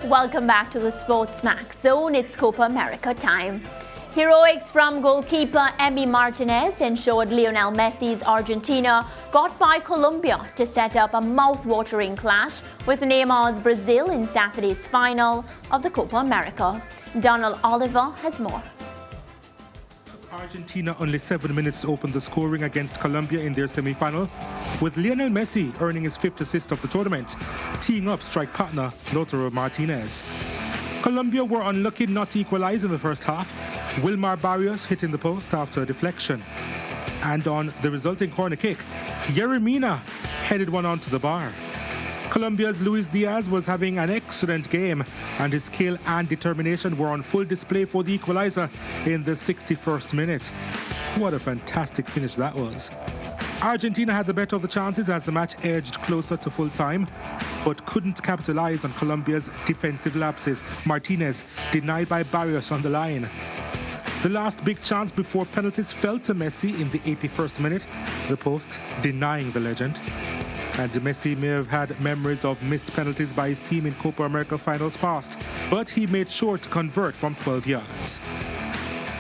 Welcome back to the SportsMax Zone. It's Copa America time. Heroics from goalkeeper Emi Martinez ensured Lionel Messi's Argentina got by Colombia to set up a mouth-watering clash with Neymar's Brazil in Saturday's final of the Copa America. Donald Oliver has more. Argentina only 7 minutes to open the scoring against Colombia in their semi-final, with Lionel Messi earning his 5th assist of the tournament, teeing up strike partner Lautaro Martinez. Colombia were unlucky not to equalize in the first half, Wilmar Barrios hitting the post after a deflection. And on the resulting corner kick, Yerry Mina headed one onto the bar. Colombia's Luis Diaz was having an excellent game, and his skill and determination were on full display for the equalizer in the 61st minute. What a fantastic finish that was. Argentina had the better of the chances as the match edged closer to full time, but couldn't capitalize on Colombia's defensive lapses. Martinez denied by Barrios on the line. The last big chance before penalties fell to Messi in the 81st minute, the post denying the legend. And Messi may have had memories of missed penalties by his team in Copa America finals past, but he made sure to convert from 12 yards.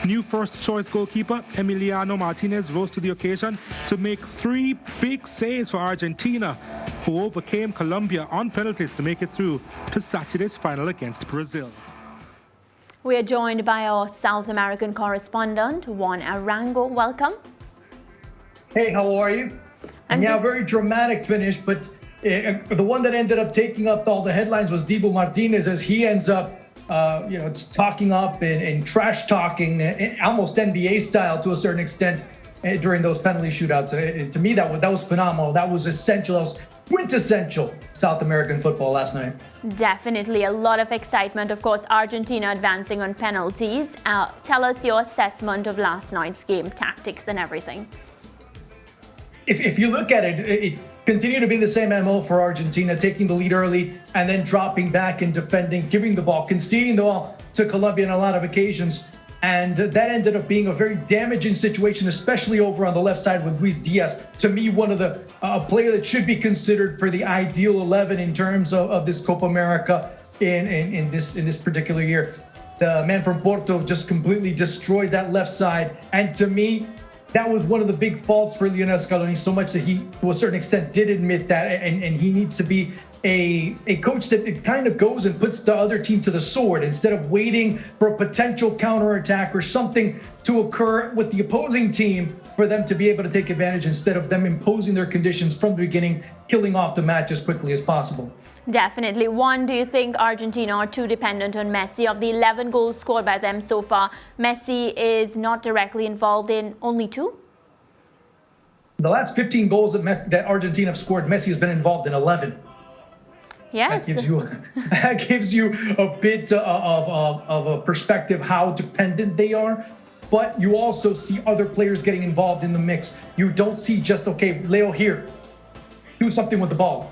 New first-choice goalkeeper Emiliano Martinez rose to the occasion to make 3 big saves for Argentina, who overcame Colombia on penalties to make it through to Saturday's final against Brazil. We are joined by our South American correspondent, Juan Arango. Welcome. Hey, how are you? And yeah, very dramatic finish, but the one that ended up taking up all the headlines was Dibu Martinez, as he ends up, it's talking up and trash talking, almost NBA style to a certain extent, during those penalty shootouts. To me, that was phenomenal. That was essential. That was quintessential South American football last night. Definitely a lot of excitement. Of course, Argentina advancing on penalties. Tell us your assessment of last night's game, tactics and everything. If you look at it, it continued to be the same MO for Argentina, taking the lead early and then dropping back and defending, giving the ball, conceding the ball to Colombia on a lot of occasions. And that ended up being a very damaging situation, especially over on the left side with Luis Diaz. To me, one of the player that should be considered for the ideal 11 in terms of this Copa America in this particular year. The man from Porto just completely destroyed that left side. And to me, that was one of the big faults for Lionel Scaloni, so much that he, to a certain extent, did admit that, and he needs to be a coach that kind of goes and puts the other team to the sword instead of waiting for a potential counterattack or something to occur with the opposing team for them to be able to take advantage instead of them imposing their conditions from the beginning, killing off the match as quickly as possible. Definitely. One, do you think Argentina are too dependent on Messi? Of the 11 goals scored by them so far, Messi is not directly involved in only 2? The last 15 goals that Argentina have scored, Messi has been involved in 11. Yes. That gives you a bit of a perspective how dependent they are. But you also see other players getting involved in the mix. You don't see just, okay, Leo here, do something with the ball.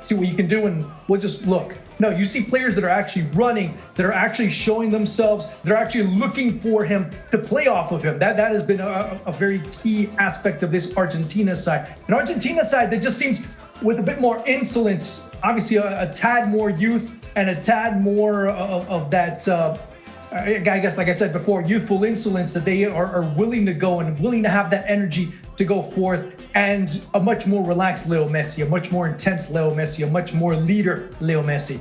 See what you can do, and we'll just look. No, you see players that are actually running, that are actually showing themselves, they're actually looking for him to play off of him. That has been a very key aspect of this Argentina side. An Argentina side that just seems with a bit more insolence, obviously a tad more youth and a tad more of that, I guess, like I said before, youthful insolence, that they are willing to go and willing to have that energy to go forth, and a much more relaxed Leo Messi, a much more intense Leo Messi, a much more leader Leo Messi.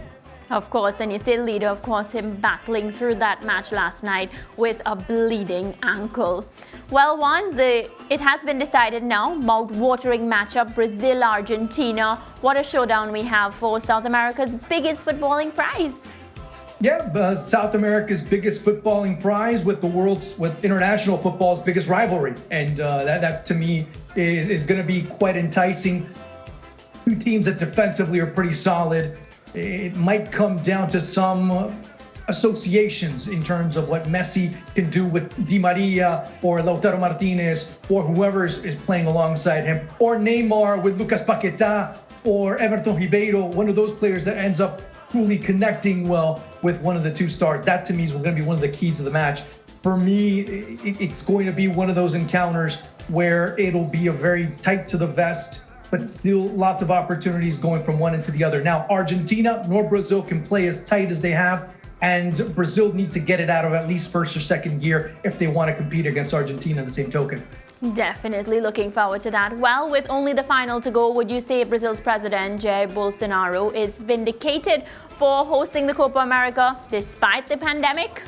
Of course, and you say leader, of course, him battling through that match last night with a bleeding ankle. Well, Juan, it has been decided now, mouth-watering matchup, Brazil-Argentina. What a showdown we have for South America's biggest footballing prize. Yeah, South America's biggest footballing prize with international football's biggest rivalry. And that to me is going to be quite enticing. Two teams that defensively are pretty solid. It might come down to some associations in terms of what Messi can do with Di Maria or Lautaro Martinez or whoever is playing alongside him, or Neymar with Lucas Paquetá or Everton Ribeiro, one of those players that ends up truly connecting well with one of the two stars. That to me is going to be one of the keys of the match. For me, it's going to be one of those encounters where it'll be a very tight to the vest, but still lots of opportunities going from one end to the other. Now, Argentina nor Brazil can play as tight as they have, and Brazil need to get it out of at least first or second gear if they want to compete against Argentina in the same token. Definitely looking forward to that. Well, with only the final to go, would you say Brazil's president, Jair Bolsonaro, is vindicated for hosting the Copa America despite the pandemic?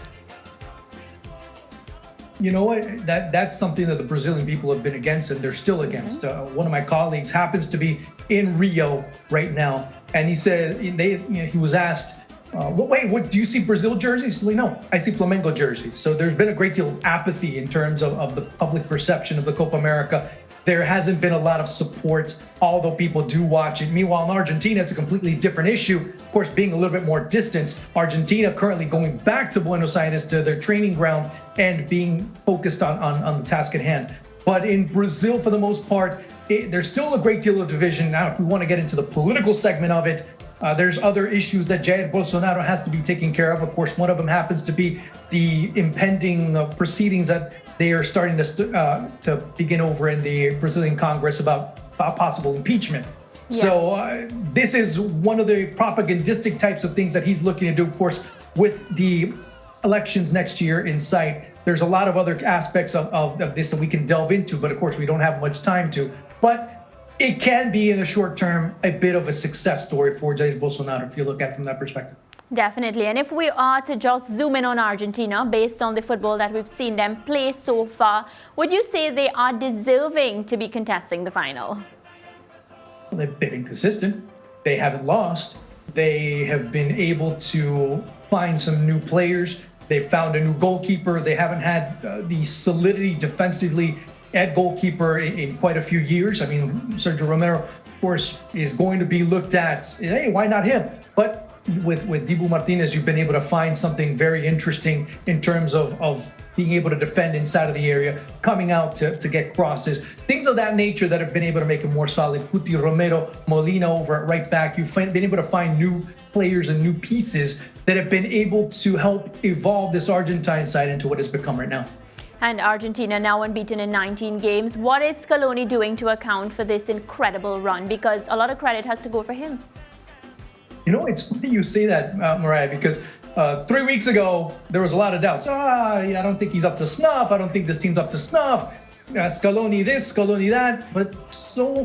You know what? That's something that the Brazilian people have been against, and they're still against. One of my colleagues happens to be in Rio right now, and he said he was asked, what do you see Brazil jerseys? Like, no, I see Flamengo jerseys. So there's been a great deal of apathy in terms of the public perception of the Copa America. There hasn't been a lot of support, although people do watch it. Meanwhile, in Argentina, it's a completely different issue. Of course, being a little bit more distant, Argentina currently going back to Buenos Aires, to their training ground, and being focused on the task at hand. But in Brazil, for the most part, there's still a great deal of division. Now, if we want to get into the political segment of it, there's other issues that Jair Bolsonaro has to be taken care of. Of course, one of them happens to be the impending proceedings that they are starting to begin over in the Brazilian Congress about possible impeachment. Yeah. So this is one of the propagandistic types of things that he's looking to do. Of course, with the elections next year in sight, there's a lot of other aspects of this that we can delve into, but of course we don't have much time to. But it can be in the short term a bit of a success story for Jair Bolsonaro if you look at it from that perspective. Definitely. And if we are to just zoom in on Argentina, based on the football that we've seen them play so far, would you say they are deserving to be contesting the final? Well, they've been consistent. They haven't lost. They have been able to find some new players. They found a new goalkeeper. They haven't had the solidity defensively at goalkeeper in quite a few years. I mean, Sergio Romero, of course, is going to be looked at, hey, why not him? But with Dibu Martinez, you've been able to find something very interesting in terms of being able to defend inside of the area, coming out to get crosses, things of that nature that have been able to make him more solid. Cuti Romero, Molina over at right back. You've been able to find new players and new pieces that have been able to help evolve this Argentine side into what it's become right now. And Argentina now unbeaten in 19 games. What is Scaloni doing to account for this incredible run? Because a lot of credit has to go for him. You know, it's funny you say that, Mariah, because 3 weeks ago, there was a lot of doubts. I don't think he's up to snuff. I don't think this team's up to snuff. Scaloni this, Scaloni that. But so,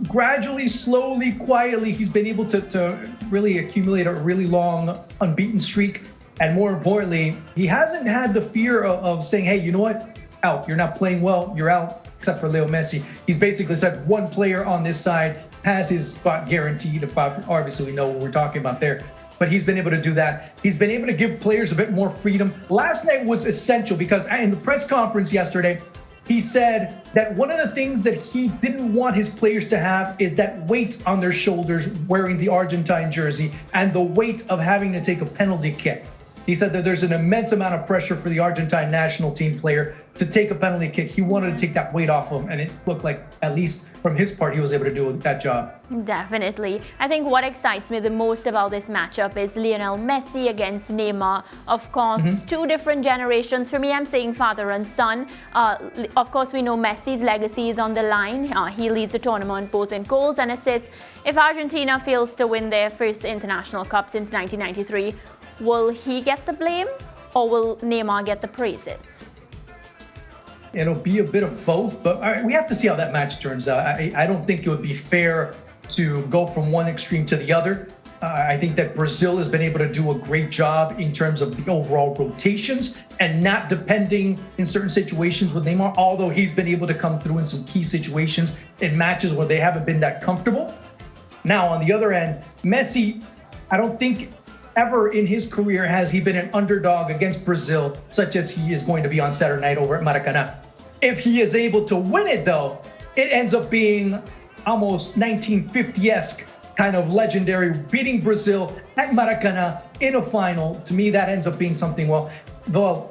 gradually, slowly, quietly, he's been able to really accumulate a really long unbeaten streak. And more importantly, he hasn't had the fear of saying, hey, you know what? Out. You're not playing well. You're out, except for Leo Messi. He's basically said one player on this side has his spot guaranteed. Obviously, we know what we're talking about there. But he's been able to do that. He's been able to give players a bit more freedom. Last night was essential because in the press conference yesterday, he said that one of the things that he didn't want his players to have is that weight on their shoulders wearing the Argentine jersey and the weight of having to take a penalty kick. He said that there's an immense amount of pressure for the Argentine national team player to take a penalty kick. He wanted to take that weight off him, and it looked like, at least from his part, he was able to do that job. Definitely. I think what excites me the most about this matchup is Lionel Messi against Neymar. Of course, two different generations. For me, I'm saying father and son. Of course, we know Messi's legacy is on the line. He leads the tournament both in goals and assists. If Argentina fails to win their first international cup since 1993, will he get the blame or will Neymar get the praises? It'll be a bit of both, but we have to see how that match turns out. I don't think it would be fair to go from one extreme to the other. I think that Brazil has been able to do a great job in terms of the overall rotations and not depending in certain situations with Neymar, although he's been able to come through in some key situations in matches where they haven't been that comfortable. Now, on the other end, Messi, I don't think ever in his career has he been an underdog against Brazil, such as he is going to be on Saturday night over at Maracanã. If he is able to win it, though, it ends up being almost 1950-esque kind of legendary, beating Brazil at Maracanã in a final. To me, that ends up being something, well,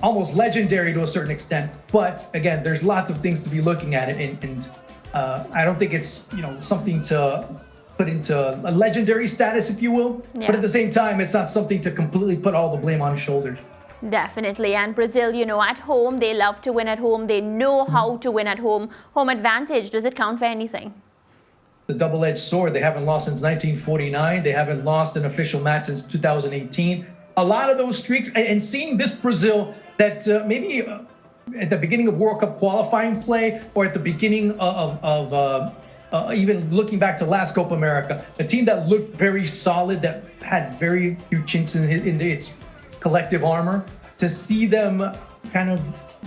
almost legendary to a certain extent. But again, there's lots of things to be looking at it, and I don't think it's something to put into a legendary status, if you will. Yeah. But at the same time, it's not something to completely put all the blame on his shoulders. Definitely. And Brazil, at home, they love to win at home. They know how to win at home. Home advantage, does it count for anything? The double-edged sword. They haven't lost since 1949. They haven't lost an official match since 2018. A lot of those streaks, and seeing this Brazil that maybe at the beginning of World Cup qualifying play, or at the beginning of even looking back to last Copa America, a team that looked very solid, that had very few chinks in its collective armor, to see them kind of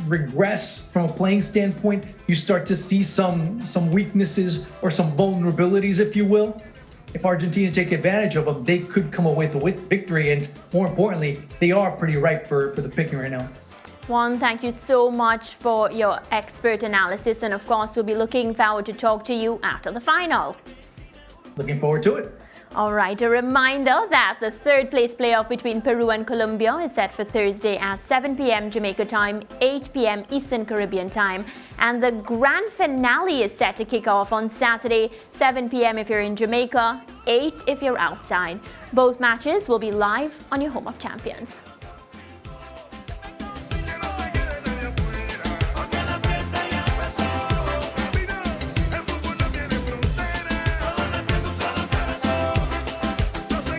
regress from a playing standpoint, you start to see some weaknesses or some vulnerabilities, if you will. If Argentina take advantage of them, they could come away with victory, and more importantly, they are pretty ripe for the picking right now. Juan, thank you so much for your expert analysis, and of course we'll be looking forward to talk to you after the final. Looking forward to it. All right, a reminder that the third place playoff between Peru and Colombia is set for Thursday at 7 p.m. Jamaica time, 8 p.m. Eastern Caribbean time. And the grand finale is set to kick off on Saturday, 7 p.m. if you're in Jamaica, 8 if you're outside. Both matches will be live on your Home of Champions.